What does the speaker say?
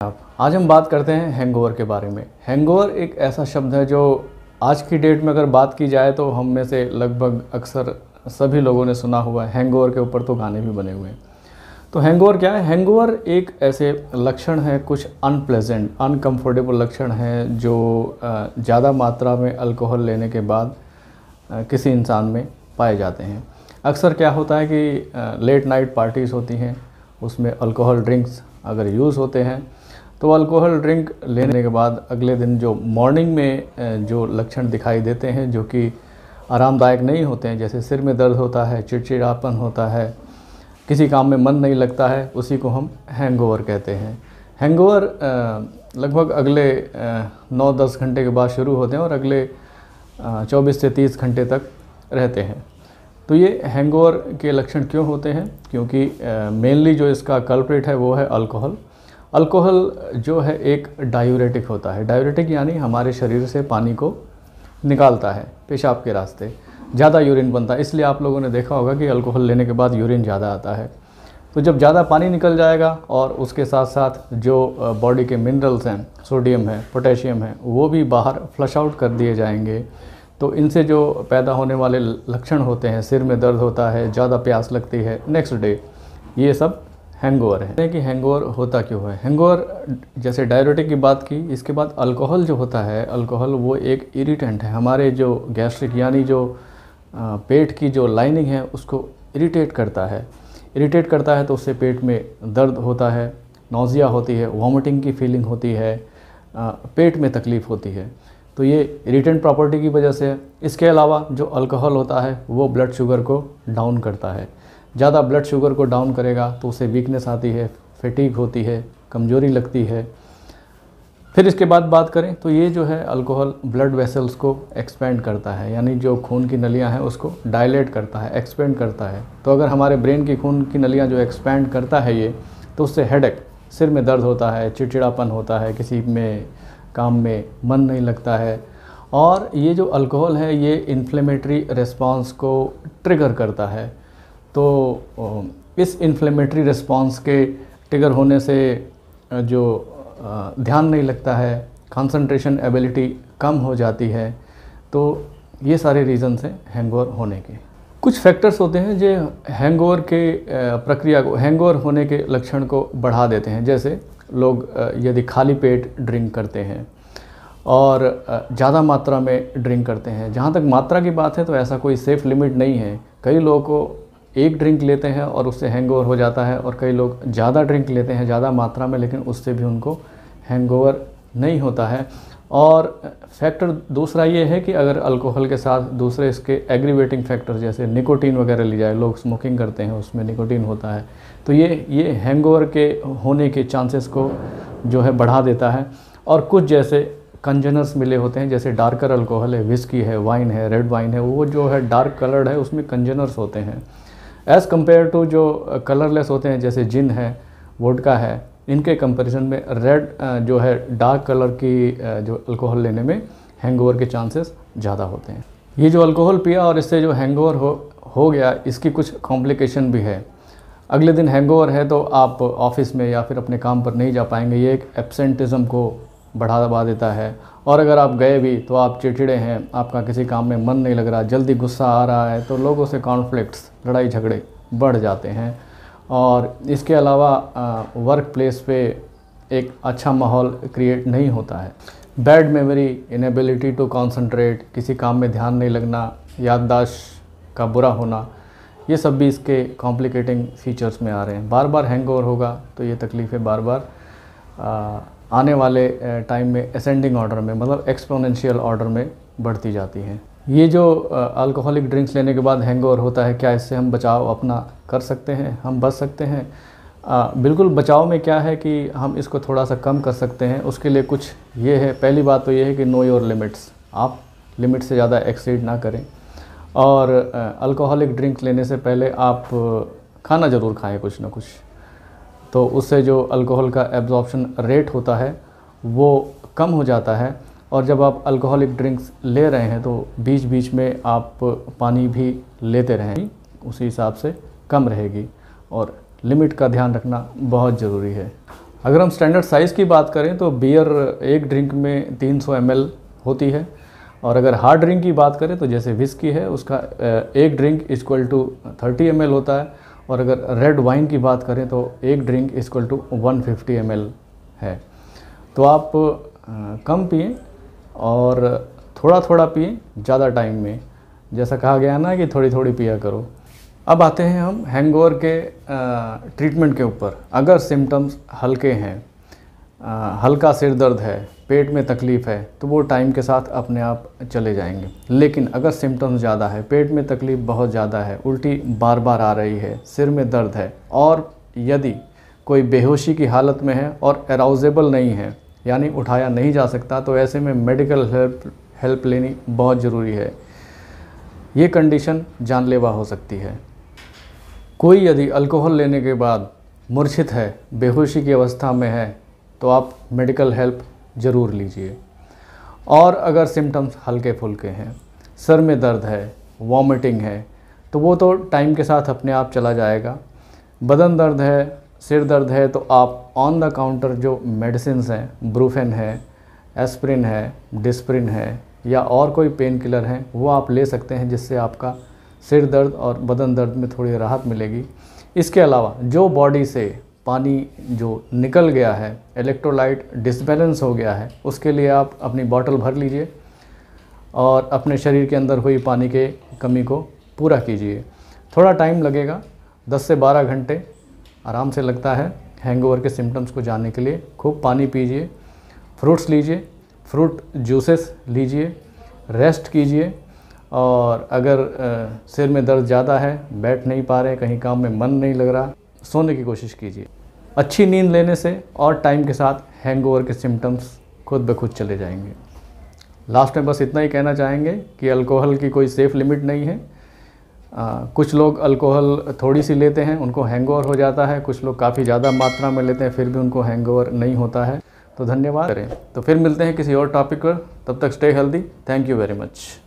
आज हम बात करते हैं हैंगओवर के बारे में। हैंगओवर एक ऐसा शब्द है जो आज की डेट में अगर बात की जाए तो हम में से लगभग अक्सर सभी लोगों ने सुना हुआ है। हैंगओवर के ऊपर तो गाने भी बने हुए हैं। तो हैंगओवर क्या है? हैंगओवर एक ऐसे लक्षण है, कुछ अनप्लेजेंट अनकम्फर्टेबल लक्षण है जो ज़्यादा मात्रा में अल्कोहल लेने के बाद किसी इंसान में पाए जाते हैं। अक्सर क्या होता है कि लेट नाइट पार्टीज़ होती हैं, उसमें अल्कोहल ड्रिंक्स अगर यूज़ होते हैं तो अल्कोहल ड्रिंक लेने के बाद अगले दिन जो मॉर्निंग में जो लक्षण दिखाई देते हैं जो कि आरामदायक नहीं होते हैं, जैसे सिर में दर्द होता है, चिड़चिड़ापन होता है, किसी काम में मन नहीं लगता है, उसी को हम हैंगओवर कहते हैं। हैंगओवर लगभग अगले 9-10 घंटे के बाद शुरू होते हैं और अगले 24 से 30 घंटे तक रहते हैं। तो ये हैंगओवर के लक्षण क्यों होते हैं? क्योंकि मेनली जो इसका कल्प्रिट है वो है अल्कोहल। अल्कोहल जो है एक डायूरेटिक होता है। डायूरेटिक यानी हमारे शरीर से पानी को निकालता है पेशाब के रास्ते, ज़्यादा यूरिन बनता है। इसलिए आप लोगों ने देखा होगा कि अल्कोहल लेने के बाद यूरिन ज़्यादा आता है। तो जब ज़्यादा पानी निकल जाएगा और उसके साथ साथ जो बॉडी के मिनरल्स हैं, सोडियम है, पोटेशियम है, वो भी बाहर फ्लश आउट कर दिए जाएंगे। तो इनसे जो पैदा होने वाले लक्षण होते हैं, सिर में दर्द होता है, ज़्यादा प्यास लगती है नेक्स्ट डे, ये सब हैंगओवर है। कि हैंगओवर होता क्यों है? हैंगओवर जैसे डायरेटिक की बात की, इसके बाद अल्कोहल जो होता है, अल्कोहल वो एक इरिटेंट है। हमारे जो गैस्ट्रिक यानी जो पेट की जो लाइनिंग है उसको इरिटेट करता है। इरिटेट करता है तो उससे पेट में दर्द होता है, नौजिया होती है, वॉमिटिंग की फीलिंग होती है, पेट में तकलीफ़ होती है। तो ये इरिटेंट प्रॉपर्टी की वजह से है। इसके अलावा जो अल्कोहल होता है वो ब्लड शुगर को डाउन करता है। ज़्यादा ब्लड शुगर को डाउन करेगा तो उससे वीकनेस आती है, फटीग होती है, कमज़ोरी लगती है। फिर इसके बाद बात करें तो ये जो है अल्कोहल ब्लड वेसल्स को एक्सपेंड करता है, यानी जो खून की नलियां हैं उसको डायलेट करता है, एक्सपेंड करता है। तो अगर हमारे ब्रेन की खून की नलियां जो एक्सपेंड करता है ये, तो उससे हेडेक, सिर में दर्द होता है, चिड़चिड़ापन होता है, किसी में काम में मन नहीं लगता है। और ये जो अल्कोहल है ये इन्फ्लेमेटरी रिस्पॉन्स को ट्रिगर करता है। तो इस इन्फ्लेमेटरी रिस्पॉन्स के ट्रिगर होने से जो ध्यान नहीं लगता है, कंसंट्रेशन एबिलिटी कम हो जाती है। तो ये सारे रीज़न्स हैं हैंगओवर होने के। कुछ फैक्टर्स होते हैं जो हैंगओवर के प्रक्रिया को, हैंगओवर होने के लक्षण को बढ़ा देते हैं। जैसे लोग यदि खाली पेट ड्रिंक करते हैं और ज़्यादा मात्रा में ड्रिंक करते हैं। जहाँ तक मात्रा की बात है तो ऐसा कोई सेफ़ लिमिट नहीं है। कई लोगों को एक ड्रिंक लेते हैं और उससे हैंगओवर हो जाता है, और कई लोग ज़्यादा ड्रिंक लेते हैं ज़्यादा मात्रा में, लेकिन उससे भी उनको हैंगओवर नहीं होता है। और फैक्टर दूसरा ये है कि अगर अल्कोहल के साथ दूसरे इसके एग्रीवेटिंग फैक्टर जैसे निकोटीन वगैरह ली जाए, लोग स्मोकिंग करते हैं उसमें निकोटीन होता है, तो ये हैंगओवर के होने के चांसेस को जो है बढ़ा देता है। और कुछ जैसे कंजनर्स मिले होते हैं, जैसे डार्कर अल्कोहल है, विस्की है, वाइन है, रेड वाइन है, वो जो है डार्क कलर्ड है, उसमें कंजनर्स होते हैं एज़ कम्पेयर टू जो कलरलेस होते हैं जैसे जिन है, वोडका है। इनके कंपैरिजन में रेड जो है डार्क कलर की जो अल्कोहल लेने में हैंगओवर के चांसेस ज़्यादा होते हैं। ये जो अल्कोहल पिया और इससे जो हैंगओवर हो गया, इसकी कुछ कॉम्प्लिकेशन भी है। अगले दिन हैंगओवर है तो आप ऑफिस में या फिर अपने काम पर नहीं जा पाएंगे। ये एक एब्सेंटिज़म को बढ़ावा देता है। और अगर आप गए भी तो आप चिड़चिड़े हैं, आपका किसी काम में मन नहीं लग रहा, जल्दी गुस्सा आ रहा है, तो लोगों से कॉन्फ्लिक्ट्स, लड़ाई झगड़े बढ़ जाते हैं। और इसके अलावा वर्क प्लेस पे एक अच्छा माहौल क्रिएट नहीं होता है। Bad memory, inability to concentrate, किसी काम में ध्यान नहीं लगना, याददाश्त का बुरा होना, ये सब भी इसके कॉम्प्लिकेटिंग फीचर्स में आ रहे हैं। बार बार हैंगओवर होगा तो ये तकलीफ़ें बार बार आने वाले टाइम में असेंडिंग ऑर्डर में, मतलब एक्सपोनेंशियल ऑर्डर में बढ़ती जाती हैं। ये जो अल्कोहलिक ड्रिंक्स लेने के बाद हैंगओवर होता है, क्या इससे हम बचाव अपना कर सकते हैं, हम बच सकते हैं? बिल्कुल। बचाव में क्या है कि हम इसको थोड़ा सा कम कर सकते हैं। उसके लिए कुछ ये है, पहली बात तो ये है कि नो योर लिमिट्स, आप लिमिट से ज़्यादा एक्सीड ना करें। और अल्कोहलिक ड्रिंक्स लेने से पहले आप खाना ज़रूर खाएँ कुछ ना कुछ, तो उससे जो अल्कोहल का एब्जॉर्प्शन रेट होता है वो कम हो जाता है। और जब आप अल्कोहलिक ड्रिंक्स ले रहे हैं तो बीच बीच में आप पानी भी लेते रहें, उसी हिसाब से कम रहेगी। और लिमिट का ध्यान रखना बहुत ज़रूरी है। अगर हम स्टैंडर्ड साइज़ की बात करें तो बियर एक ड्रिंक में 300 ml होती है, और अगर हार्ड ड्रिंक की बात करें तो जैसे विस्की है उसका एक ड्रिंक इक्वल टू 30 ml होता है, और अगर रेड वाइन की बात करें तो एक ड्रिंक इक्वल टू 150 ml है। तो आप कम पिएं और थोड़ा थोड़ा पिएं, ज़्यादा टाइम में, जैसा कहा गया ना कि थोड़ी थोड़ी पिया करो। अब आते हैं हम हैंगओवर के ट्रीटमेंट के ऊपर। अगर सिम्टम्स हल्के हैं, हल्का सिर दर्द है, पेट में तकलीफ़ है, तो वो टाइम के साथ अपने आप चले जाएंगे। लेकिन अगर सिम्टम्स ज़्यादा है, पेट में तकलीफ़ बहुत ज़्यादा है, उल्टी बार बार आ रही है, सिर में दर्द है, और यदि कोई बेहोशी की हालत में है और अराउजेबल नहीं है, यानी उठाया नहीं जा सकता, तो ऐसे में मेडिकल हेल्प लेनी बहुत ज़रूरी है। ये कंडीशन जानलेवा हो सकती है। कोई यदि अल्कोहल लेने के बाद मूर्छित है, बेहोशी की अवस्था में है, तो आप मेडिकल हेल्प ज़रूर लीजिए। और अगर सिम्टम्स हल्के फुल्के हैं, सर में दर्द है, वॉमिटिंग है, तो वो तो टाइम के साथ अपने आप चला जाएगा। बदन दर्द है, सिर दर्द है, तो आप ऑन द काउंटर जो मेडिसिन्स हैं, ब्रूफेन है, एस्प्रिन है, डिस्प्रिन है, या और कोई पेन किलर हैं, वो आप ले सकते हैं, जिससे आपका सिर दर्द और बदन दर्द में थोड़ी राहत मिलेगी। इसके अलावा जो बॉडी से पानी जो निकल गया है, इलेक्ट्रोलाइट डिसबैलेंस हो गया है, उसके लिए आप अपनी बॉटल भर लीजिए और अपने शरीर के अंदर हुई पानी के कमी को पूरा कीजिए। थोड़ा टाइम लगेगा, 10 से 12 घंटे आराम से लगता है हैंगओवर के सिम्टम्स को जानने के लिए। खूब पानी पीजिए, फ्रूट्स लीजिए, फ्रूट जूसेस लीजिए, रेस्ट कीजिए, और अगर सिर में दर्द ज़्यादा है, बैठ नहीं पा रहे, कहीं काम में मन नहीं लग रहा, सोने की कोशिश कीजिए। अच्छी नींद लेने से और टाइम के साथ हैंगओवर के सिम्टम्स खुद ब खुद चले जाएंगे। लास्ट में बस इतना ही कहना चाहेंगे कि अल्कोहल की कोई सेफ़ लिमिट नहीं है। कुछ लोग अल्कोहल थोड़ी सी लेते हैं, उनको हैंगओवर हो जाता है, कुछ लोग काफ़ी ज़्यादा मात्रा में लेते हैं, फिर भी उनको हैंगओवर नहीं होता है। तो धन्यवाद करें। तो फिर मिलते हैं किसी और टॉपिक पर, तब तक stay healthy. Thank you very much.